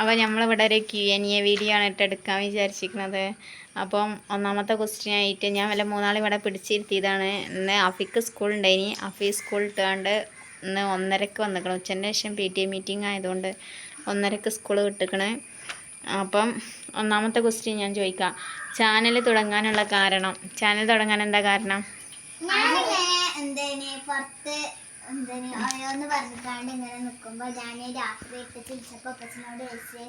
അപ്പോൾ നമ്മളിവിടെ ഒരു Q&A വീഡിയോ ആണ് എടുക്കാൻ വിചാരിച്ചിരിക്കുന്നത്. അപ്പം ഒന്നാമത്തെ ക്വസ്റ്റ്യൻ ആയിട്ട് ഞാൻ വല്ല മൂന്നാൾ ഇവിടെ പിടിച്ചിരുത്തിയതാണ്. ഇന്ന് അഫിക്ക് സ്കൂൾ ഉണ്ടായിനി. അഫി സ്കൂൾ ഇട്ടാണ്ട് ഇന്ന് 1:30 വന്നിക്കണം. ഉച്ചൻ്റെ ശേഷം PTA മീറ്റിംഗ് ആയതുകൊണ്ട് 1:30 സ്കൂൾ വിട്ടിക്കണേ. അപ്പം ഒന്നാമത്തെ ക്വസ്റ്റ്യൻ ഞാൻ ചോദിക്കാം, ചാനൽ തുടങ്ങാനുള്ള കാരണം. ചാനൽ തുടങ്ങാൻ എന്താ കാരണം? ഓരോന്ന് പറഞ്ഞിട്ടാണ്ട് ഇങ്ങനെ നിൽക്കുമ്പോൾ ഞാൻ രാത്രി വിളിച്ചപ്പോൾ അപ്പച്ചനോട് ചോദിച്ച്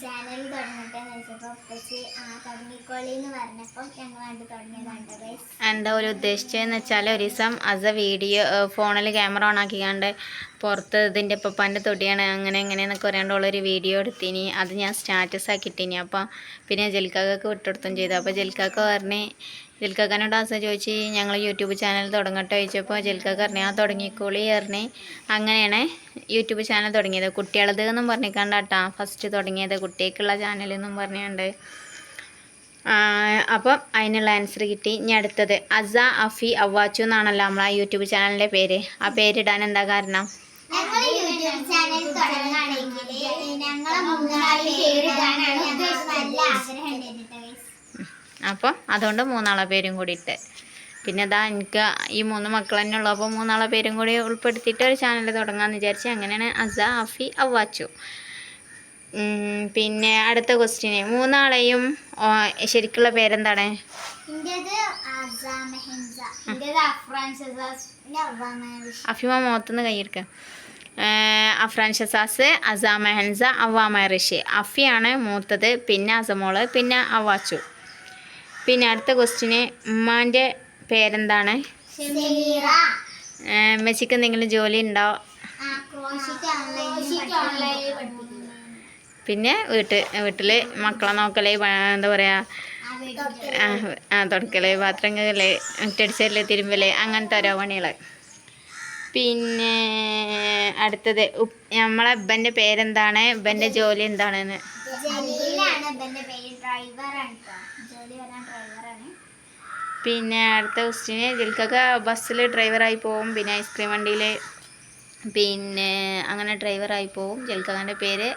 ചാനൽ തുടങ്ങട്ടെ എന്ന് ചോദിച്ചപ്പോൾ അപ്പച്ചി തുടങ്ങിക്കോളി എന്ന് പറഞ്ഞപ്പം ഞങ്ങൾ കണ്ട് തുടങ്ങിയതാണ്. എന്താ ഒരു ഉദ്ദേശിച്ചതെന്ന് വെച്ചാൽ ഒരു ദിവസം വീഡിയോ ഫോണിൽ ക്യാമറ ഓൺ ആക്കിക്കാണ്ട് പുറത്ത് ഇതിൻ്റെ പപ്പാൻ്റെ തൊടിയാണ് അങ്ങനെ എങ്ങനെയെന്നൊക്കെ പറയാണ്ടുള്ളൊരു വീഡിയോ എടുത്തിനി. അത് ഞാൻ സ്റ്റാറ്റസ് ആക്കിയിട്ടിനി. അപ്പം പിന്നെ ജൽക്കാക്കൊക്കെ വിട്ടെടുത്തും ചെയ്തു. അപ്പോൾ ജൽക്കാക്ക പറഞ്ഞ് ജൽക്കാക്കാനോട് ആസ ചോദിച്ച് ഞങ്ങൾ യൂട്യൂബ് ചാനൽ തുടങ്ങട്ടെ ചോദിച്ചപ്പോൾ ജൽക്കാക്ക പറഞ്ഞ് തുടങ്ങിക്കോളി പറഞ്ഞ് അങ്ങനെയാണ് യൂട്യൂബ് ചാനൽ തുടങ്ങിയത്. കുട്ടികളത് എന്നും പറഞ്ഞിക്കാണ്ടാട്ടാ ഫസ്റ്റ് തുടങ്ങിയത്, കുട്ടികൾക്കുള്ള ചാനലെന്നും പറഞ്ഞുകൊണ്ട്. അപ്പം അതിനുള്ള ആൻസർ കിട്ടി. ഇനി അടുത്തത് അസ അഫി അവ്വാച്ചു എന്നാണല്ലോ നമ്മളെ യൂട്യൂബ് ചാനലിൻ്റെ പേര്. ആ പേരിടാൻ എന്താ കാരണം? അപ്പോൾ അതുകൊണ്ട് 3 പേരും കൂടി ഇട്ട്. പിന്നെ ഇതാ എനിക്ക് ഈ 3 മക്കൾ തന്നെ ഉള്ളൂ. അപ്പോൾ 3 പേരും കൂടി ഉൾപ്പെടുത്തിയിട്ട് ഒരു ചാനൽ തുടങ്ങാമെന്ന് വിചാരിച്ച് അങ്ങനെയാണ് അസ അഫി അവ്വാച്ചു. പിന്നെ അടുത്ത ക്വസ്റ്റ്യന് 3 ശരിക്കുള്ള പേരെന്താണ്? അഫിമ മുഖത്തുനിന്ന് കൈയെടുക്കുക. അഫ്രാൻ ഷസാസ്, അസ മെഹൻസ, അവ്വ മെഹറിഷ്. അഫിയാണ് മൂത്തത്, പിന്നെ അസമോള്, പിന്നെ അവ്വാച്ചു. പിന്നെ അടുത്ത ക്വസ്റ്റ്യന് ഉമ്മാൻ്റെ പേരെന്താണ്? മെസ്സിക്ക് എന്തെങ്കിലും ജോലി ഉണ്ടോ? പിന്നെ വീട്ടിൽ മക്കളെ നോക്കൽ, എന്താ പറയുക, തുടക്കൽ, പാത്രം കഴുകൽ, മുറ്റടിച്ചൽ, തിരുമ്പൽ, അങ്ങനത്തെ ഓരോ പണികൾ. പിന്നെ അടുത്തത് നമ്മളെ ഇബ്ബൻ്റെ പേരെന്താണ്? ഇബ്ബൻ്റെ ജോലി എന്താണെന്ന്? പിന്നെ അടുത്ത ക്വസ്റ്റ്യന് ജൽക്കൊക്കെ ബസ്സിൽ ഡ്രൈവറായി പോവും, പിന്നെ ഐസ്ക്രീം വണ്ടിയിൽ പിന്നെ അങ്ങനെ ഡ്രൈവറായി പോവും. ജൽക്കാൻ്റെ പേര്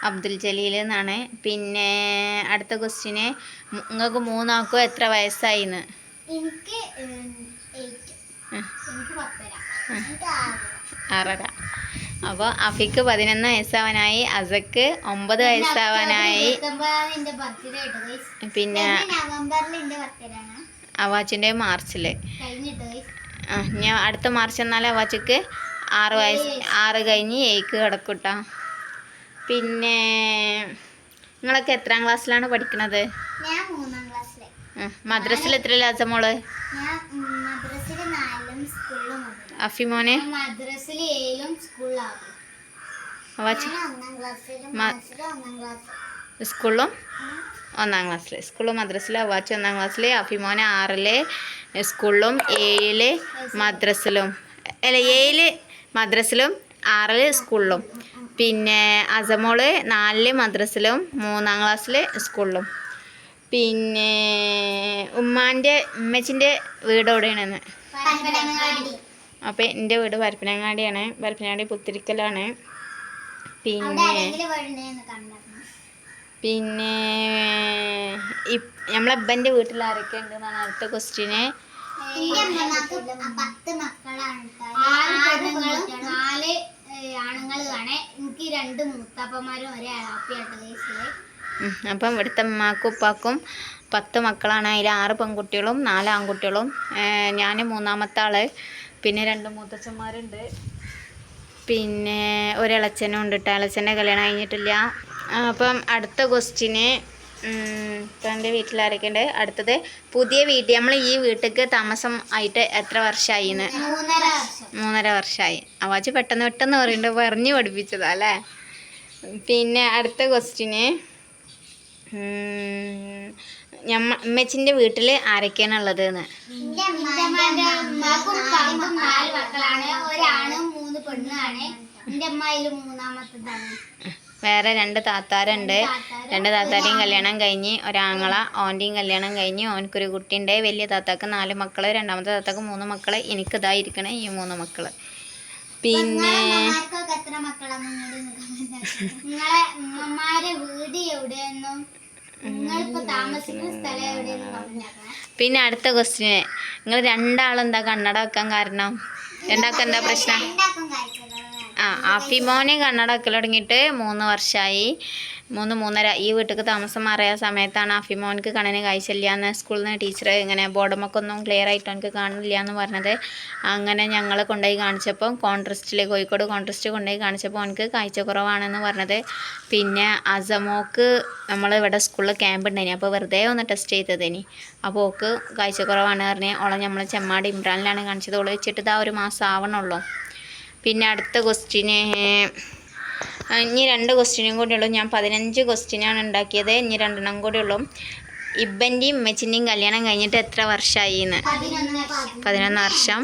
അബ്ദുൽ ജലീൽ എന്നാണ്. പിന്നെ അടുത്ത ക്വസ്റ്റ്യന് നിങ്ങൾക്ക് 3 എത്ര വയസ്സായിന്ന്? എനിക്ക് 6.5. അപ്പോൾ അഫിക്ക് 11 വയസ്സാവാനായി, അസക്ക് 9 വയസ്സാവാനായി, പിന്നെ അവ്വാച്ചിൻ്റെ മാർച്ചിൽ. ഞാൻ അടുത്ത മാർച്ച് എന്നാൽ അവ്വാച്ചിക്ക് 6 കഴിഞ്ഞ് 8 കിടക്കൂട്ടാ. പിന്നെ നിങ്ങളൊക്കെ എത്രാം ക്ലാസ്സിലാണ് പഠിക്കുന്നത്? മദ്രസിൽ എത്രയില്ല അസമോള്? അഫിമോനെ സ്കൂളിലും 1-ാം ക്ലാസ്സിൽ, സ്കൂളിലും മദ്രസിലും. അവ്വാച്ച് 1-ാം ക്ലാസ്സിൽ, അഫിമോനെ 6-ൽ സ്കൂളിലും 7-ൽ മദ്രസിലും, 7 മദ്രസിലും 6 സ്കൂളിലും. പിന്നെ അസമോള് 4 മദ്രസിലും 3-ാം ക്ലാസ്സിൽ സ്കൂളിലും. പിന്നെ ഉമ്മച്ചിൻ്റെ വീട് എവിടെയാണെന്ന്? അപ്പോൾ എൻ്റെ വീട് പരപ്പനങ്ങാടിയാണ്, പരപ്പനങ്ങാടി പുത്തിരിക്കലാണ്. പിന്നെ നമ്മളെ അബ്ബൻ്റെ വീട്ടിൽ ആരൊക്കെ ഉണ്ടെന്നാണ് അടുത്ത ക്വസ്റ്റ്യന്. 10 മക്കളാണ്, 4 ആണുങ്ങളാണ്. എനിക്ക് 2 മൂത്താപ്പന്മാരും ഒരേ അളാപ്പിയായിട്ട്. അപ്പം ഇവിടുത്തെ ഉമ്മാക്കും ഉപ്പാക്കും 10 മക്കളാണ്. അതിൽ 6 പെൺകുട്ടികളും 4 ആൺകുട്ടികളും. ഞാൻ 3-ാമത്തെ ആൾ. പിന്നെ 2 മൂത്തച്ഛന്മാരുണ്ട്, പിന്നെ ഒരു ഇളച്ചനും ഉണ്ട് കേട്ടോ. ഇളച്ചൻ്റെ കല്യാണം കഴിഞ്ഞിട്ടില്ല. അപ്പം അടുത്ത ക്വസ്റ്റ്യന് എൻ്റെ വീട്ടിലാരൊക്കെ ഉണ്ട്? അടുത്തത് പുതിയ വീട്ടിൽ നമ്മൾ ഈ വീട്ടിലേക്ക് താമസം ആയിട്ട് എത്ര വർഷമായിന്ന്? 3.5 വർഷമായി. അവ്വാച്ച് പെട്ടെന്ന് പറയുന്നുണ്ട്, പറഞ്ഞു പഠിപ്പിച്ചതാ അല്ലേ. പിന്നെ അടുത്ത ക്വസ്റ്റ്യന് ഉമ്മച്ചിൻ്റെ വീട്ടിൽ ആരൊക്കെയാണ് ഉള്ളത് എന്ന്? വേറെ 2 താത്താരുണ്ട്. 2 താത്താരെയും കല്യാണം കഴിഞ്ഞ്, ഒരാങ്ങള ഓൻ്റെയും കല്യാണം കഴിഞ്ഞ്, ഓനക്കൊരു കുട്ടിയുണ്ട്. വലിയ താത്താക്ക് 4 മക്കൾ, രണ്ടാമത്തെ താത്താക്ക് 3 മക്കൾ, എനിക്കിതായിരിക്കണേ ഈ 3 മക്കൾ. പിന്നെ ഉമ്മമാർക്കൊക്കെ എത്ര മക്കളാണ് നിങ്ങളെ ഉമ്മമാരെ വീട് എവിടെയെന്നും നിങ്ങളിപ്പോ താമസിക്കുന്ന സ്ഥലം എവിടെയെന്നും. പിന്നെ അടുത്ത ക്വസ്റ്റ്യന്, നിങ്ങൾ രണ്ടാളും എന്താ കണ്ണട വെക്കാൻ കാരണം? രണ്ടാൾക്കും എന്താ പ്രശ്നം? അഫിമോന് കണ്ണട വെക്കൽ തുടങ്ങിയിട്ട് 3 വർഷമായി, 3-3.5. ഈ വീട്ടിലേക്ക് താമസം മാറിയ സമയത്താണ് അഫിമോൻക്ക് കണ്ണിന് കാഴ്ചയില്ല എന്ന് സ്കൂളിൽ നിന്ന് ടീച്ചർ ഇങ്ങനെ ബോർഡുമൊക്കൊന്നും ക്ലിയർ ആയിട്ട് എനിക്ക് കാണില്ല എന്ന് പറഞ്ഞത്. അങ്ങനെ ഞങ്ങൾ കൊണ്ടുപോയി കാണിച്ചപ്പോൾ കോഴിക്കോട് കോൺട്രസ്റ്റ് കൊണ്ടുപോയി കാണിച്ചപ്പോൾ എനിക്ക് കാഴ്ചക്കുറവാണെന്ന് പറഞ്ഞത്. പിന്നെ അസമോക്ക് നമ്മൾ ഇവിടെ സ്കൂളിൽ ക്യാമ്പ് ഉണ്ടായിനി, അപ്പോൾ വെറുതെ ഒന്ന് ടെസ്റ്റ് ചെയ്തതിനി. അപ്പോൾ ഓക്ക് കാഴ്ചക്കുറവാണ് പറഞ്ഞ് ഓളെ നമ്മൾ ചെമ്മാട് ഇമ്രാനിലാണ് കാണിച്ചത്. ഓള് വെച്ചിട്ട് ഇതാ 1 മാസം ആവണുള്ളൂ. പിന്നെ അടുത്ത ക്വസ്റ്റ്യന്, ഇനി 2 ക്വസ്റ്റ്യനും കൂടി ഉള്ളൂ. ഞാൻ 15 ക്വസ്റ്റ്യനാണ് ഉണ്ടാക്കിയത്, ഇനി 2 കൂടി ഉള്ളൂ. ഇബ്ബൻ്റെയും ഉമ്മച്ചിൻ്റെയും കല്യാണം കഴിഞ്ഞിട്ട് എത്ര വർഷമായി എന്ന്? 11 വർഷം.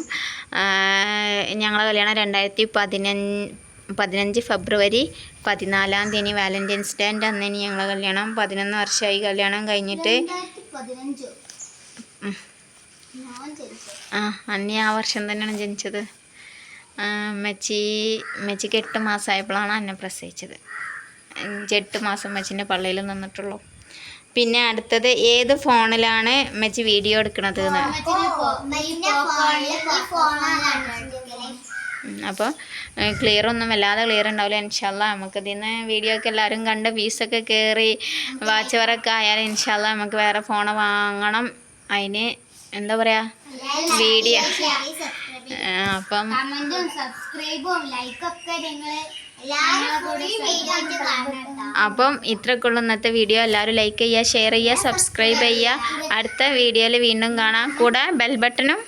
ഞങ്ങളെ കല്യാണം 2015 ഫെബ്രുവരി 14 വാലന്റൈൻസ് ഡേൻ്റെ അന്നേനി ഞങ്ങളെ കല്യാണം. 11 വർഷമായി കല്യാണം കഴിഞ്ഞിട്ട്. അന്നേ ആ വർഷം തന്നെയാണ് ജനിച്ചത്. മെച്ചിക്ക് 8 മാസമായപ്പോഴാണ് എന്നെ പ്രസവിച്ചത്. 8 മാസം മെച്ചിൻ്റെ പള്ളിയിൽ നിന്നിട്ടുള്ളൂ. പിന്നെ അടുത്തത്, ഏത് ഫോണിലാണ് മെച്ചി വീഡിയോ എടുക്കണത് എന്ന്? അപ്പോൾ ക്ലിയറൊന്നും വല്ലാതെ ക്ലിയർ ഉണ്ടാവില്ല. ഇൻഷാല്ലാ നമുക്ക് ഇതിൽ നിന്ന് വീഡിയോ ഒക്കെ എല്ലാവരും കണ്ട് വ്യൂസൊക്കെ കയറി വാച്ച് അവറൊക്കെ ആയാലും ഇൻഷാല്ലാ നമുക്ക് വേറെ ഫോൺ വാങ്ങണം. അതിന് എന്താ പറയുക, വീഡിയോ അപ്പം ഇത്രയൊക്കെയുള്ള ഇന്നത്തെ വീഡിയോ. എല്ലാവരും ലൈക്ക് ചെയ്യുക, ഷെയർ ചെയ്യുക, സബ്സ്ക്രൈബ് ചെയ്യുക. അടുത്ത വീഡിയോയിൽ വീണ്ടും കാണാം. കൂടെ ബെൽ ബട്ടണും